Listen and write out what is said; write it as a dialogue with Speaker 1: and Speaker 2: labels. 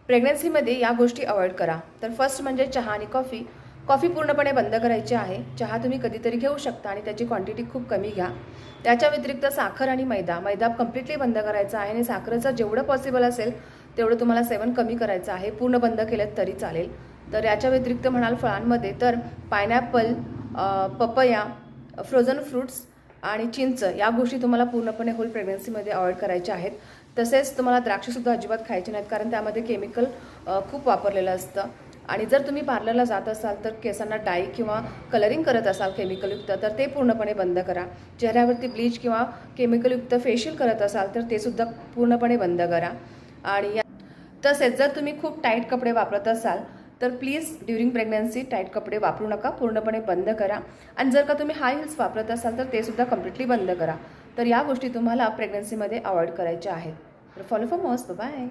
Speaker 1: प्रेग्नन्सीमध्ये या गोष्टी अवॉइड करा. तर फर्स्ट म्हणजे चहा आणि कॉफी. कॉफी पूर्णपणे बंद करायची आहे. चहा तुम्ही कधीतरी घेऊ शकता आणि त्याची क्वांटिटी खूप कमी घ्या. त्याच्या व्यतिरिक्त साखर आणि मैदा कम्प्लिटली बंद करायचा आहे आणि साखरेचं जेवढं पॉसिबल असेल तेवढं तुम्हाला सेवन कमी करायचं आहे. पूर्ण बंद केलं तरी चालेल. तर याच्या व्यतिरिक्त म्हणाल फळांमध्ये तर पायनॅपल, पपया, फ्रोझन फ्रूट्स आणि चिंच या गोष्टी तुम्हाला पूर्णपणे होल प्रेग्नन्सीमध्ये अवॉइड करायच्या आहेत. तसेच तुम्हाला द्राक्षसुद्धा अजिबात खायचे नाहीत, कारण त्यामध्ये केमिकल खूप वापरलेलं असतं. आणि जर तुम्ही पार्लरला जात असाल तर केसांना डाय किंवा कलरिंग करत असाल केमिकलयुक्त, तर ते पूर्णपणे बंद करा. चेहऱ्यावरती ब्लीच किंवा केमिकलयुक्त फेशियल करत असाल तर ते सुद्धा पूर्णपणे बंद करा. आणि तसेच जर तुम्ही खूप टाईट कपडे वापरत असाल तर प्लीज ड्युरिंग प्रेग्नन्सी टाईट कपडे वापरू नका, पूर्णपणे बंद करा. आणि जर का तुम्ही हाय हिल्स वापरत असाल तर ते सुद्धा कम्प्लिटली बंद करा. तर या गोष्टी तुम्हाला प्रेग्नन्सीमध्ये अवॉइड करायच्या आहेत. तर फॉलो फॉर मोस्ट. बाय.